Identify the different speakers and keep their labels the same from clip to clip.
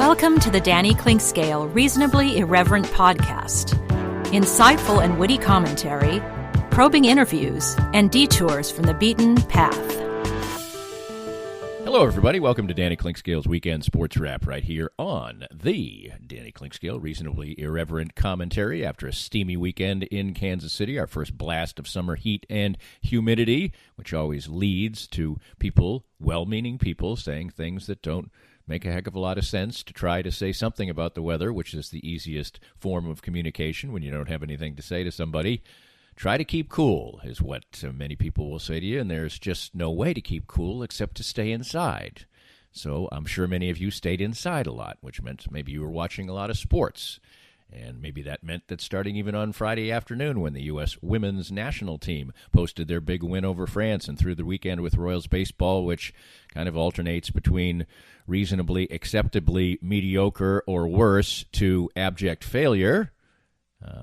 Speaker 1: Welcome to the Danny Clinkscale Reasonably Irreverent podcast. Insightful and witty commentary, probing interviews, and detours from the beaten path.
Speaker 2: Hello, everybody. Welcome to Danny Clinkscale's Weekend Sports Wrap right here on the Danny Clinkscale Reasonably Irreverent commentary after a steamy weekend in Kansas City, our first blast of summer heat and humidity, which always leads to people, well-meaning people, saying things that don't make a heck of a lot of sense to try to say something about the weather, which is the easiest form of communication when you don't have anything to say to somebody. Try to keep cool is what many people will say to you, and there's just no way to keep cool except to stay inside. So I'm sure many of you stayed inside a lot, which meant maybe you were watching a lot of sports. And maybe that meant that starting even on Friday afternoon when the U.S. women's national team posted their big win over France and through the weekend with Royals baseball, which kind of alternates between reasonably, acceptably mediocre or worse to abject failure.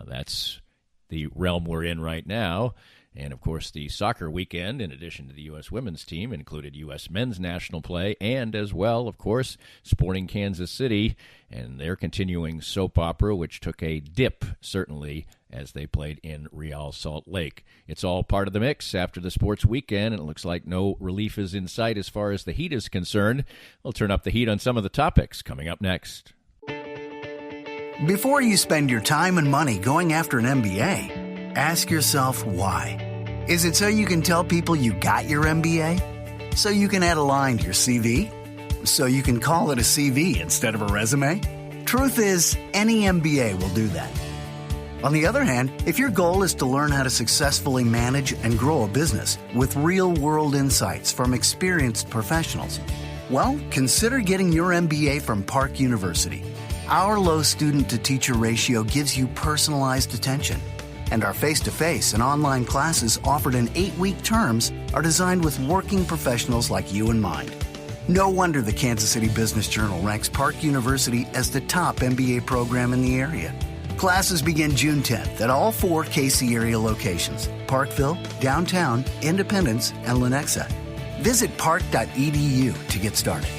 Speaker 2: That's the realm we're in right now. And, of course, the soccer weekend, in addition to the U.S. women's team, included U.S. men's national play and, as well, of course, Sporting Kansas City and their continuing soap opera, which took a dip, certainly, as they played in Real Salt Lake. It's all part of the mix after the sports weekend, and it looks like no relief is in sight as far as the heat is concerned. We'll turn up the heat on some of the topics coming up next.
Speaker 3: Before you spend your time and money going after an MBA, ask yourself why. Is it so you can tell people you got your MBA? So you can add a line to your CV? So you can call it a CV instead of a resume? Truth is, any MBA will do that. On the other hand, if your goal is to learn how to successfully manage and grow a business with real-world insights from experienced professionals, well, consider getting your MBA from Park University. Our low student-to-teacher ratio gives you personalized attention, and our face-to-face and online classes offered in 8-week terms are designed with working professionals like you in mind. No wonder the Kansas City Business Journal ranks Park University as the top MBA program in the area. Classes begin June 10th at all 4 KC area locations: Parkville, Downtown, Independence, and Lenexa. Visit park.edu to get started.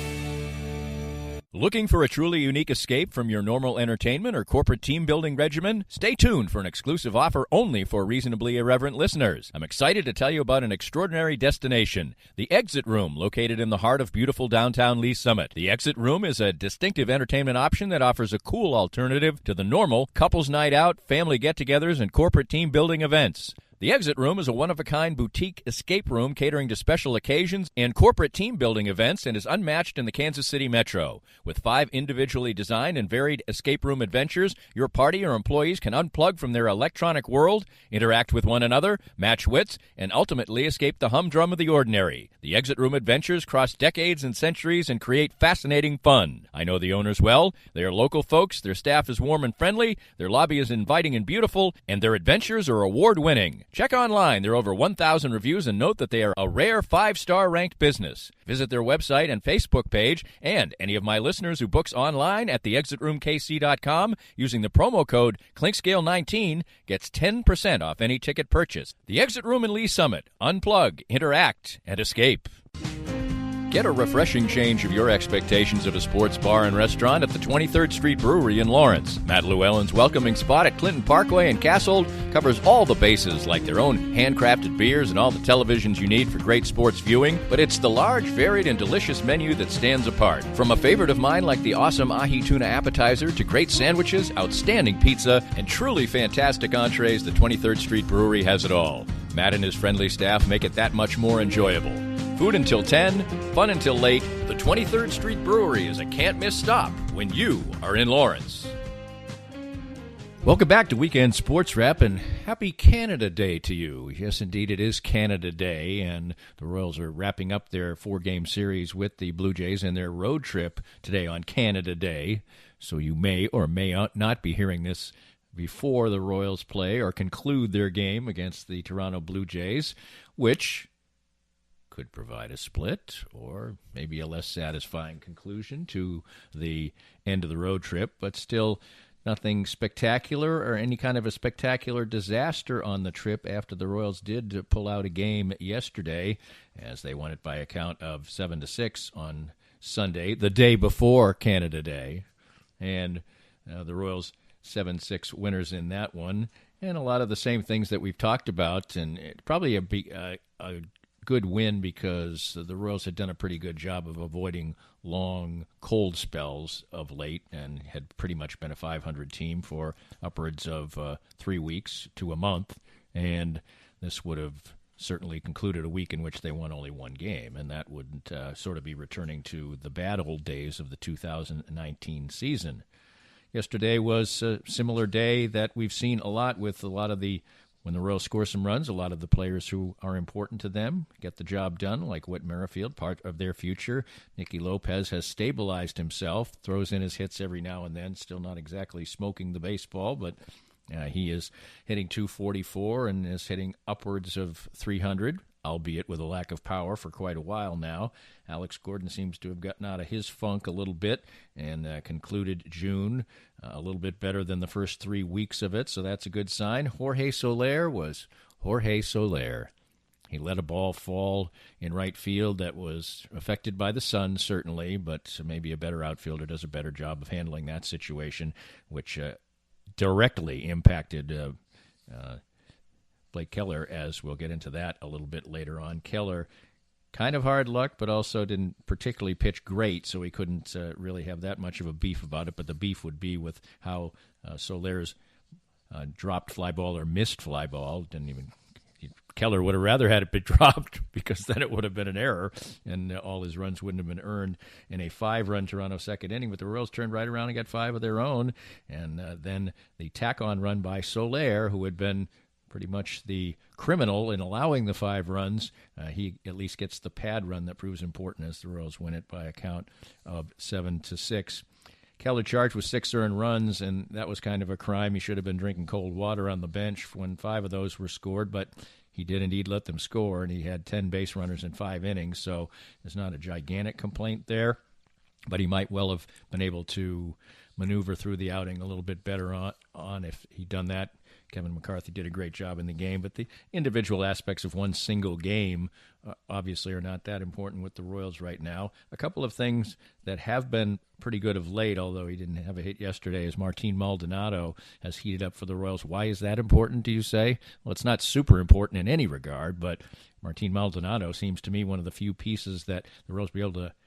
Speaker 2: Looking for a truly unique escape from your normal entertainment or corporate team-building regimen? Stay tuned for an exclusive offer only for Reasonably Irreverent listeners. I'm excited to tell you about an extraordinary destination, the Exit Room, located in the heart of beautiful downtown Lee Summit. The Exit Room is a distinctive entertainment option that offers a cool alternative to the normal couples night out, family get-togethers, and corporate team-building events. The Exit Room is a one-of-a-kind boutique escape room catering to special occasions and corporate team-building events and is unmatched in the Kansas City metro. With 5 individually designed and varied escape room adventures, your party or employees can unplug from their electronic world, interact with one another, match wits, and ultimately escape the humdrum of the ordinary. The Exit Room adventures cross decades and centuries and create fascinating fun. I know the owners well. They are local folks, their staff is warm and friendly, their lobby is inviting and beautiful, and their adventures are award-winning. Check online. There are over 1,000 reviews, and note that they are a rare 5-star ranked business. Visit their website and Facebook page, and any of my listeners who books online at theexitroomkc.com using the promo code Clinkscale19 gets 10% off any ticket purchase. The Exit Room in Lee Summit. Unplug, interact, and escape. Get a refreshing change of your expectations of a sports bar and restaurant at the 23rd Street Brewery in Lawrence. Matt Llewellyn's welcoming spot at Clinton Parkway in Cassold covers all the bases, like their own handcrafted beers and all the televisions you need for great sports viewing, but it's the large, varied, and delicious menu that stands apart. From a favorite of mine like the awesome ahi tuna appetizer to great sandwiches, outstanding pizza, and truly fantastic entrees, the 23rd Street Brewery has it all. Matt and his friendly staff make it that much more enjoyable. Food until 10, fun until late. The 23rd Street Brewery is a can't-miss stop when you are in Lawrence. Welcome back to Weekend Sports Wrap, and happy Canada Day to you. Yes, indeed, it is Canada Day, and the Royals are wrapping up their 4-game series with the Blue Jays and their road trip today on Canada Day. So you may or may not be hearing this before the Royals play or conclude their game against the Toronto Blue Jays, which could provide a split or maybe a less satisfying conclusion to the end of the road trip, but still nothing spectacular or any kind of a spectacular disaster on the trip after the Royals did pull out a game yesterday as they won it by a count of 7-6 on Sunday, the day before Canada Day. and the Royals 7-6 winners in that one. And a lot of the same things that we've talked about, and probably a good win because the Royals had done a pretty good job of avoiding long, cold spells of late and had pretty much been a 500 team for upwards of 3 weeks to a month. And this would have certainly concluded a week in which they won only one game, and that would sort of be returning to the bad old days of the 2019 season. Yesterday was a similar day that we've seen a lot with a lot of when the Royals score some runs, a lot of the players who are important to them get the job done, like Whit Merrifield, part of their future. Nicky Lopez has stabilized himself, throws in his hits every now and then, still not exactly smoking the baseball, but he is hitting .244 and is hitting upwards of .300, albeit with a lack of power for quite a while now. Alex Gordon seems to have gotten out of his funk a little bit and concluded June a little bit better than the first 3 weeks of it, so that's a good sign. Jorge Soler was Jorge Soler. He let a ball fall in right field that was affected by the sun, certainly, but maybe a better outfielder does a better job of handling that situation, which directly impacted Blake Keller, as we'll get into that a little bit later on. Keller, kind of hard luck, but also didn't particularly pitch great, so he couldn't really have that much of a beef about it, but the beef would be with how Soler's dropped fly ball or missed fly ball. Keller would have rather had it be dropped because then it would have been an error and all his runs wouldn't have been earned in a 5-run Toronto second inning. But the Royals turned right around and got 5 of their own. And then the tack-on run by Soler, who had been pretty much the criminal in allowing the 5 runs, he at least gets the pad run that proves important as the Royals win it by a count of 7-6. Keller charged with 6 earned runs, and that was kind of a crime. He should have been drinking cold water on the bench when 5 of those were scored, but he did indeed let them score, and he had 10 base runners in 5 innings, so there's not a gigantic complaint there, but he might well have been able to maneuver through the outing a little bit better on if he'd done that. Kevin McCarthy did a great job in the game, but the individual aspects of one single game obviously are not that important with the Royals right now. A couple of things that have been pretty good of late, although he didn't have a hit yesterday, is Martin Maldonado has heated up for the Royals. Why is that important, do you say? Well, it's not super important in any regard, but Martin Maldonado seems to me one of the few pieces that the Royals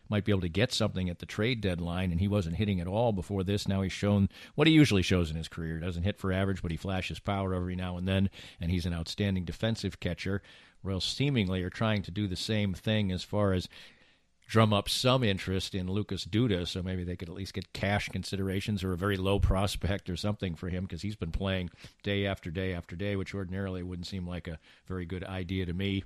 Speaker 2: might be able to get something at the trade deadline, and he wasn't hitting at all before this. Now he's shown what he usually shows in his career. Doesn't hit for average, but he flashes power every now and then, and he's an outstanding defensive catcher. Royals seemingly are trying to do the same thing as far as drum up some interest in Lucas Duda, so maybe they could at least get cash considerations or a very low prospect or something for him, because he's been playing day after day after day, which ordinarily wouldn't seem like a very good idea to me.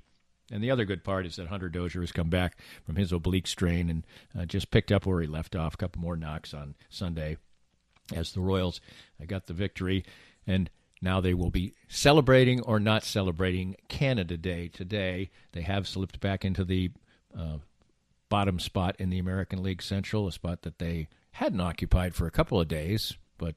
Speaker 2: And the other good part is that Hunter Dozier has come back from his oblique strain and just picked up where he left off. A couple more knocks on Sunday as the Royals got the victory. And now they will be celebrating or not celebrating Canada Day today. They have slipped back into the bottom spot in the American League Central, a spot that they hadn't occupied for a couple of days. But,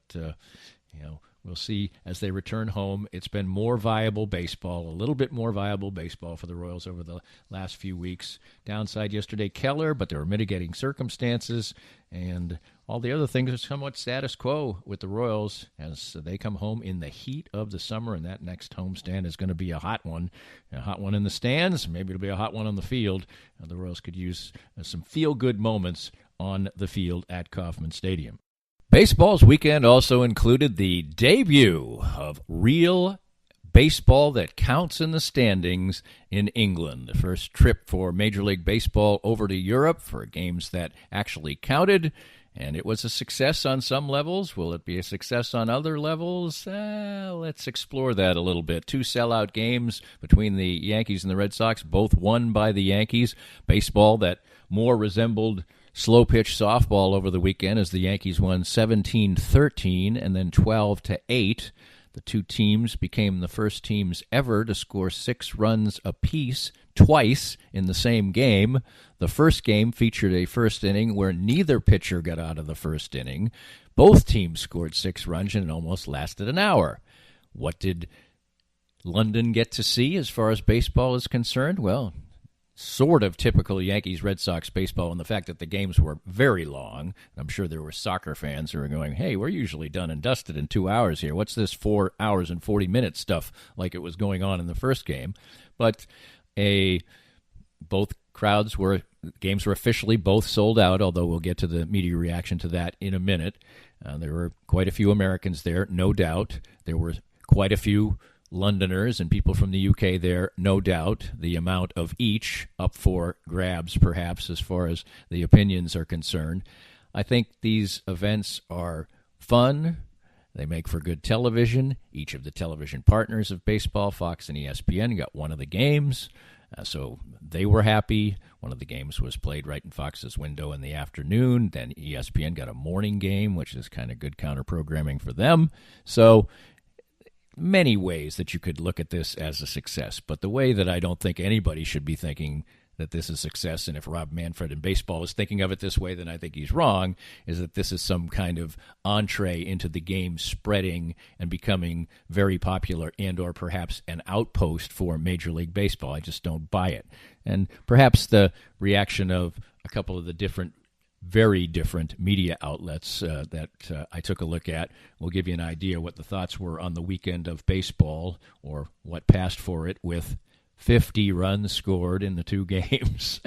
Speaker 2: we'll see as they return home. It's been more viable baseball, a little bit more viable baseball for the Royals over the last few weeks. Downside yesterday, Keller, but there were mitigating circumstances, and all the other things are somewhat status quo with the Royals as they come home in the heat of the summer, and that next homestand is going to be a hot one in the stands. Maybe it'll be a hot one on the field. The Royals could use some feel-good moments on the field at Kauffman Stadium. Baseball's weekend also included the debut of real baseball that counts in the standings in England. The first trip for Major League Baseball over to Europe for games that actually counted, and it was a success on some levels. Will it be a success on other levels? Let's explore that a little bit. 2 sellout games between the Yankees and the Red Sox, both won by the Yankees. Baseball that more resembled slow-pitch softball over the weekend as the Yankees won 17-13 and then 12-8. The two teams became the first teams ever to score 6 runs apiece twice in the same game. The first game featured a first inning where neither pitcher got out of the first inning. Both teams scored 6 runs and it almost lasted an hour. What did London get to see as far as baseball is concerned? Well, sort of typical Yankees-Red Sox baseball in the fact that the games were very long. I'm sure there were soccer fans who were going, hey, we're usually done and dusted in 2 hours here. What's this 4 hours and 40 minutes stuff like it was going on in the first game? But both games were officially both sold out, although we'll get to the media reaction to that in a minute. There were quite a few Americans there, no doubt. There were quite a few Londoners and people from the UK there, no doubt. The amount of each up for grabs, perhaps, as far as the opinions are concerned. I think these events are fun. They make for good television. Each of the television partners of baseball, Fox and ESPN, got one of the games. So they were happy. One of the games was played right in Fox's window in the afternoon. Then ESPN got a morning game, which is kind of good counter-programming for them. So many ways that you could look at this as a success. But the way that I don't think anybody should be thinking that this is success, and if Rob Manfred in baseball is thinking of it this way, then I think he's wrong, is that this is some kind of entree into the game spreading and becoming very popular and or perhaps an outpost for Major League Baseball. I just don't buy it. And perhaps the reaction of a couple of the very different media outlets that I took a look at will give you an idea what the thoughts were on the weekend of baseball, or what passed for it, with 50 runs scored in the two games.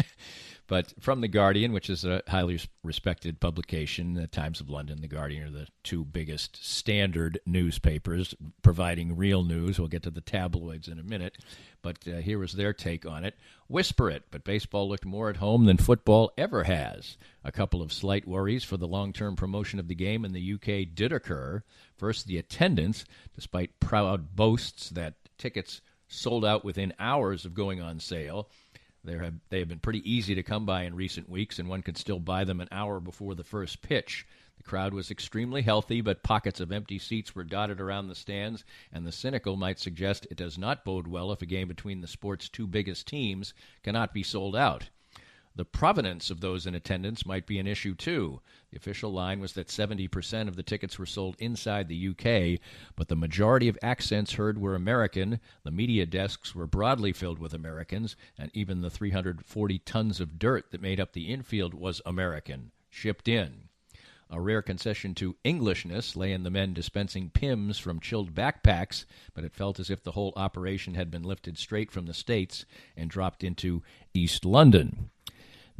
Speaker 2: But from The Guardian, which is a highly respected publication, the Times of London, The Guardian are the two biggest standard newspapers providing real news. We'll get to the tabloids in a minute. But here was their take on it. Whisper it, but baseball looked more at home than football ever has. A couple of slight worries for the long-term promotion of the game in the UK did occur. First, the attendance, despite proud boasts that tickets sold out within hours of going on sale. They have been pretty easy to come by in recent weeks, and one could still buy them an hour before the first pitch. The crowd was extremely healthy, but pockets of empty seats were dotted around the stands, and the cynical might suggest it does not bode well if a game between the sport's two biggest teams cannot be sold out. The provenance of those in attendance might be an issue, too. The official line was that 70% of the tickets were sold inside the UK, but the majority of accents heard were American. The media desks were broadly filled with Americans, and even the 340 tons of dirt that made up the infield was American, shipped in. A rare concession to Englishness lay in the men dispensing Pims from chilled backpacks, but it felt as if the whole operation had been lifted straight from the States and dropped into East London.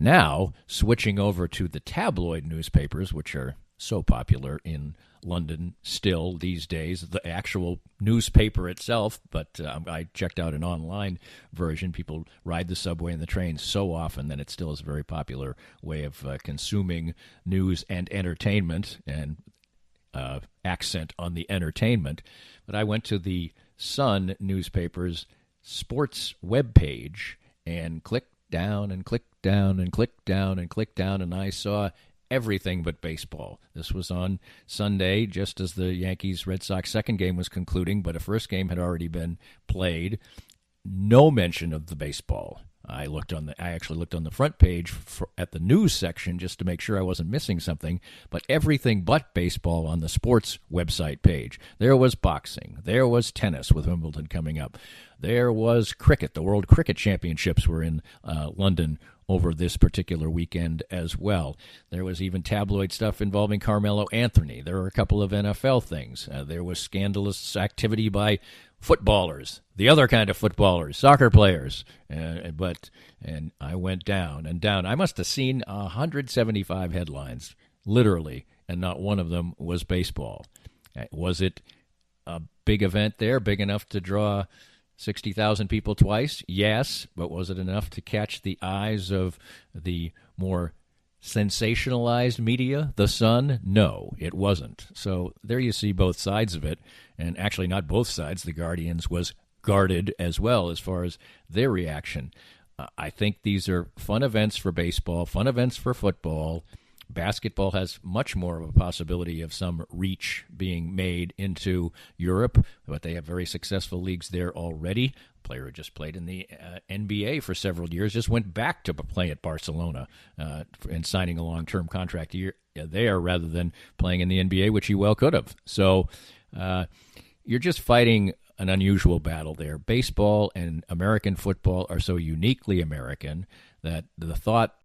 Speaker 2: Now, switching over to the tabloid newspapers, which are so popular in London still these days, the actual newspaper itself, but I checked out an online version. People ride the subway and the train so often that it still is a very popular way of consuming news and entertainment, and accent on the entertainment. But I went to the Sun newspaper's sports webpage and clicked down and clicked down and clicked down and clicked down, and I saw everything but baseball. This was on Sunday, just as the Yankees-Red Sox second game was concluding, but a first game had already been played. No mention of the baseball. I actually looked on the front page at the news section just to make sure I wasn't missing something, but everything but baseball on the sports website page. There was boxing. There was tennis with Wimbledon coming up. There was cricket. The World Cricket Championships were in London over this particular weekend as well. There was even tabloid stuff involving Carmelo Anthony. There were a couple of NFL things. There was scandalous activity by footballers, the other kind of footballers, soccer players. And I went down and down. I must have seen 175 headlines, literally, and not one of them was baseball. Was it a big event there, big enough to draw 60,000 people twice? Yes, but was it enough to catch the eyes of the more sensationalized media, The Sun? No, it wasn't. So there you see both sides of it, and actually not both sides. The Guardian's was guarded as well as far as their reaction. I think these are fun events for baseball, fun events for football. Basketball has much more of a possibility of some reach being made into Europe, but they have very successful leagues there already. A player who just played in the NBA for several years just went back to play at Barcelona and signing a long-term contract there rather than playing in the NBA, which he well could have. So you're just fighting an unusual battle there. Baseball and American football are so uniquely American that the thought